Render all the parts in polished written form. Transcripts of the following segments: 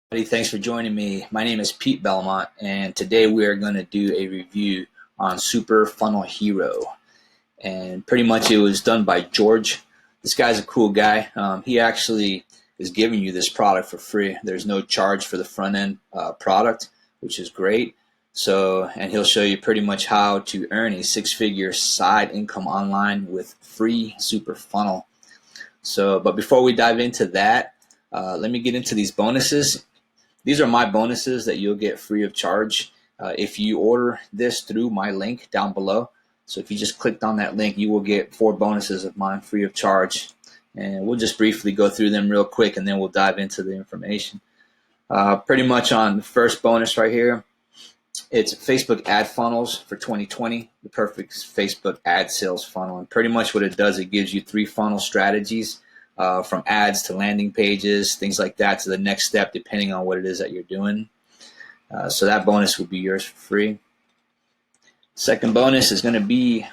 Thanks for joining me. My name is Pete Belmont, and today we are going to do a review on Super Funnel Hero. And pretty much it was done by George. This guy's a cool guy. He actually is giving you this product for free. There's no charge for the front end product, which is great. And he'll show you pretty much how to earn a six-figure side income online with free Super Funnel. But before we dive into that, let me get into these bonuses. These are my bonuses that you'll get free of charge if you order this through my link down below. So if you just clicked on that link, you will get 4 bonuses of mine free of charge. And we'll just briefly go through them real quick, and then we'll dive into the information. Pretty much on the first bonus right here, it's Facebook ad funnels for 2020, the perfect Facebook ad sales funnel. And pretty much what it does, it gives you 3 funnel strategies. From ads to landing pages, things like that, to the next step, depending on what it is that you're doing. So that bonus will be yours for free. Second bonus is going to be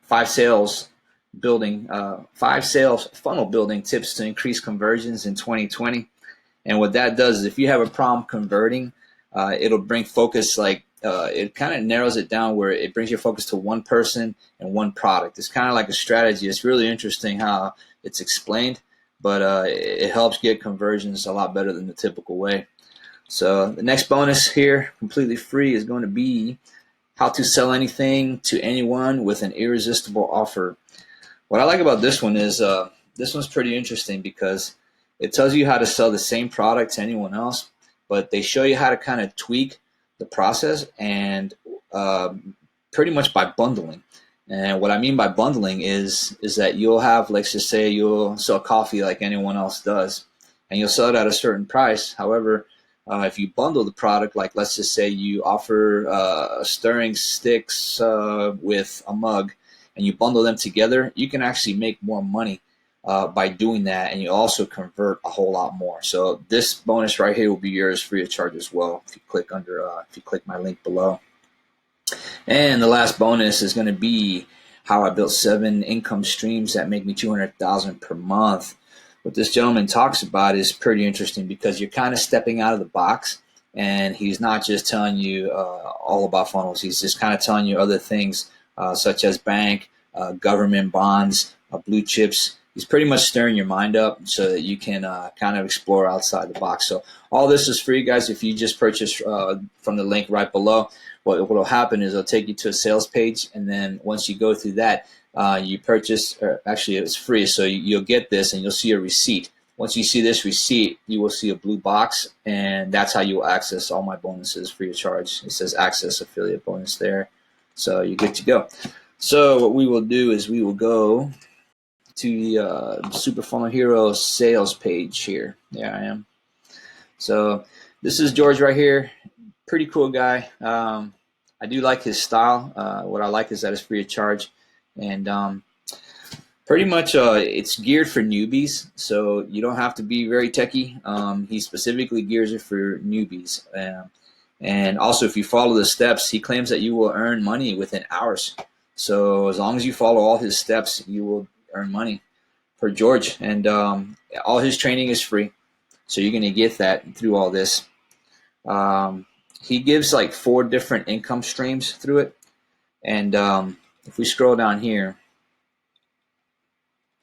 5 sales funnel building tips to increase conversions in 2020. And what that does is if you have a problem converting, it'll bring focus, it kind of narrows it down where it brings your focus to one person and one product. It's kind of like a strategy. It's really interesting how it's explained, but it helps get conversions a lot better than the typical way. So the next bonus here, completely free, is going to be how to sell anything to anyone with an irresistible offer. What I like about this one is this one's pretty interesting because it tells you how to sell the same product to anyone else, but they show you how to kind of tweak the process and pretty much by bundling. And what I mean by bundling is that you'll have, let's just say you'll sell coffee like anyone else does, and you'll sell it at a certain price. However, if you bundle the product, like let's just say you offer stirring sticks with a mug, and you bundle them together, you can actually make more money by doing that, and you also convert a whole lot more. So this bonus right here will be yours free of charge as well if you click my link below. And the last bonus is going to be how I built 7 income streams that make me $200,000 per month. What this gentleman talks about is pretty interesting because you're kind of stepping out of the box, and he's not just telling you all about funnels. He's just kind of telling you other things such as bank, government bonds, blue chips. He's pretty much stirring your mind up so that you can kind of explore outside the box. So all this is free, guys. If you just purchase from the link right below, what will happen is it'll take you to a sales page, and then once you go through that, you purchase, or actually it's free, so you'll get this and you'll see a receipt. Once you see this receipt, you will see a blue box, and that's how you will access all my bonuses free of charge. It says access affiliate bonus there, so you're good to go. So what we will do is we will go to the Super Funnel Hero sales page here. There I am. So this is George right here. Pretty cool guy. I do like his style. What I like is that it's free of charge, and pretty much it's geared for newbies, so you don't have to be very techie. He specifically gears it for newbies, and also if you follow the steps, he claims that you will earn money within hours. So as long as you follow all his steps, you will earn money for George, and all his training is free, so you're going to get that through all this. He gives like 4 different income streams through it, and if we scroll down here,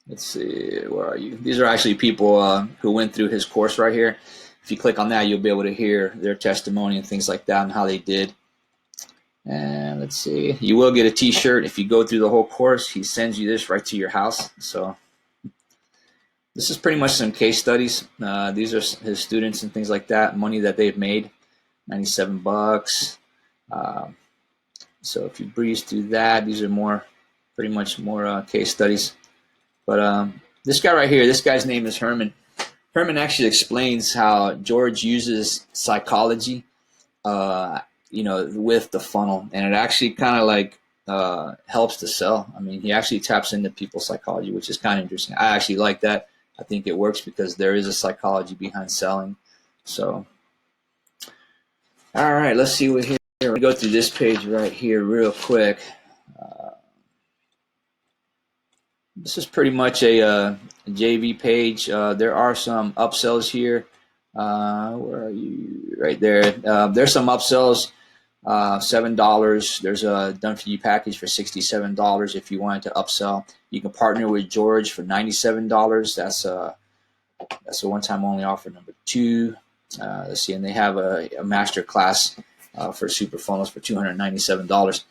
let's see, where are you? These are actually people who went through his course right here. If you click on that, you'll be able to hear their testimony and things like that and how they did. And let's see, you will get a t-shirt if you go through the whole course. He sends you this right to your house. So this is pretty much some case studies. These are his students and things like that, money that they've made, $97. So if you breeze through that, these are pretty much more case studies. But this guy right here, this guy's name is Herman. Herman actually explains how George uses psychology, with the funnel, and it actually kind of like helps to sell. I mean, he actually taps into people's psychology, which is kind of interesting. I actually like that. I think it works because there is a psychology behind selling. So, all right, let's see what here. We're gonna go through this page right here real quick. This is pretty much a JV page. There are some upsells here. Where are you? right there. There's some upsells. $7. There's a done for you package for $67 if you wanted to upsell. You can partner with George for $97. That's a one-time only offer. Number 2. Let's see, and they have a master class for super funnels for $297.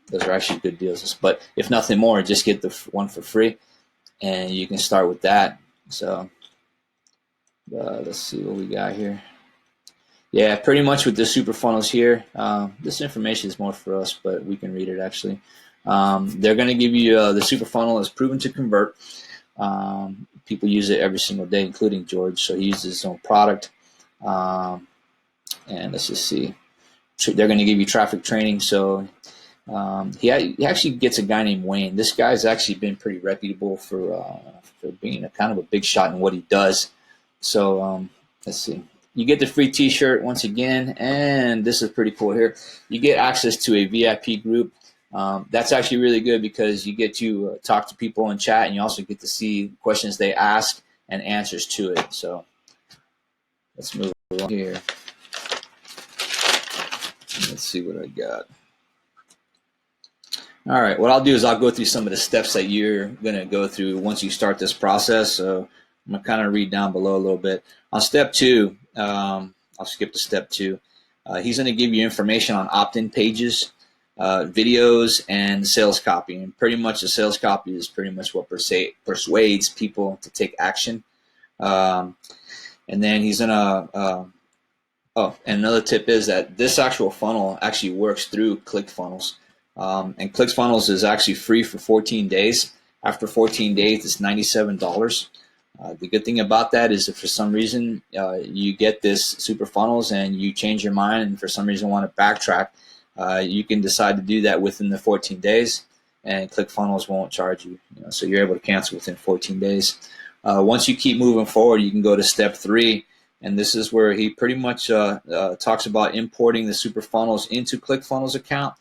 Those are actually good deals. But if nothing more, just get the one for free, and you can start with that. So let's see what we got here. Yeah, pretty much with the super funnels here. This information is more for us, but we can read it actually. They're going to give you the super funnel is proven to convert. People use it every single day, including George. So he uses his own product. And let's just see. They're going to give you traffic training. So he actually gets a guy named Wayne. This guy's actually been pretty reputable for being a kind of a big shot in what he does. So let's see. You get the free t-shirt once again, and this is pretty cool here. You get access to a VIP group. That's actually really good because you get to talk to people in chat, and you also get to see questions they ask and answers to it. So let's move along here. Let's see what I got. All right, what I'll do is I'll go through some of the steps that you're going to go through once you start this process. So I'm going to kind of read down below a little bit. On step 2, I'll skip to step 2. He's going to give you information on opt-in pages, videos, and sales copy. And pretty much the sales copy is pretty much what persuades people to take action. And then he's going to, and another tip is that this actual funnel actually works through ClickFunnels. And ClickFunnels is actually free for 14 days. After 14 days, it's $97. The good thing about that is if for some reason you get this super funnels and you change your mind and for some reason want to backtrack, you can decide to do that within the 14 days, and ClickFunnels won't charge you. So you're able to cancel within 14 days. Once you keep moving forward, you can go to step 3, and this is where he pretty much talks about importing the super funnels into ClickFunnels account,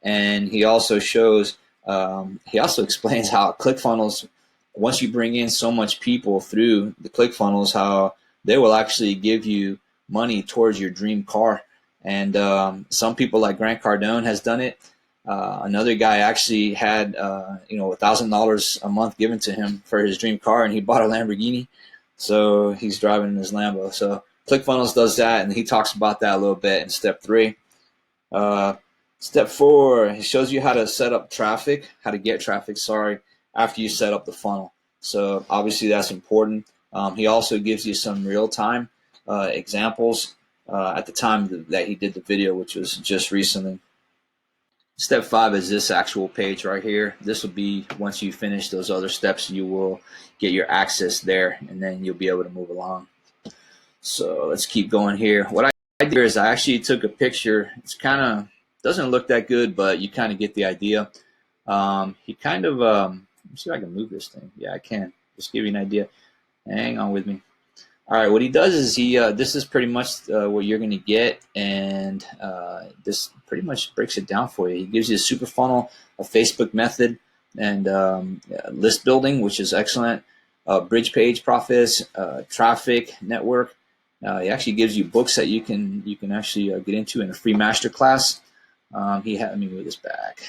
and he also shows he also explains how ClickFunnels, once you bring in so much people through the ClickFunnels, how they will actually give you money towards your dream car. And some people like Grant Cardone has done it. Another guy actually had $1,000 a month given to him for his dream car, and he bought a Lamborghini. So he's driving in his Lambo. So ClickFunnels does that, and he talks about that a little bit in step 3. Step 4, he shows you how to set up traffic, how to get traffic, after you set up the funnel. So obviously that's important. He also gives you some real-time examples at the time that he did the video, which was just recently. Step 5 is this actual page right here. This will be, once you finish those other steps, you will get your access there, and then you'll be able to move along. So let's keep going here. What I did is I actually took a picture. It's kind of doesn't look that good, but you kind of get the idea. He kind of let me see if I can move this thing. Yeah, I can. Just give you an idea. Hang on with me. All right, what he does is he this is pretty much what you're going to get, and this pretty much breaks it down for you. He gives you a super funnel, a Facebook method, and list building, which is excellent, bridge page profits, traffic network. He actually gives you books that you can actually get into in a free masterclass. Let me move this back.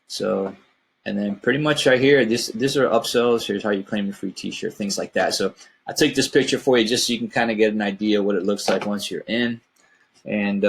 So, and then pretty much right here, these are upsells. Here's how you claim your free t-shirt, things like that. So I took this picture for you just so you can kind of get an idea what it looks like once you're in. And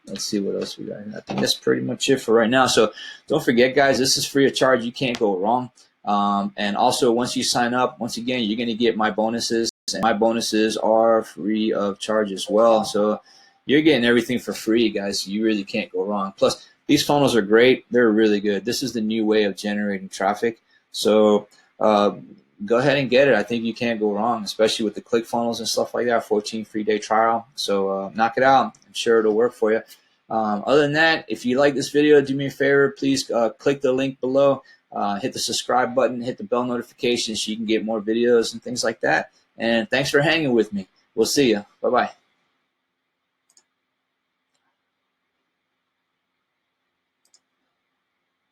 let's see what else we got. I think that's pretty much it for right now. So don't forget, guys, this is free of charge. You can't go wrong. And also, once you sign up, once again, you're going to get my bonuses. And my bonuses are free of charge as well. So you're getting everything for free, guys. You really can't go wrong. Plus, these funnels are great. They're really good. This is the new way of generating traffic. So go ahead and get it. I think you can't go wrong, especially with the ClickFunnels and stuff like that. 14 free day trial. So knock it out. I'm sure it'll work for you. Other than that, if you like this video, do me a favor. Please click the link below. Hit the subscribe button. Hit the bell notification so you can get more videos and things like that. And thanks for hanging with me. We'll see you. Bye-bye.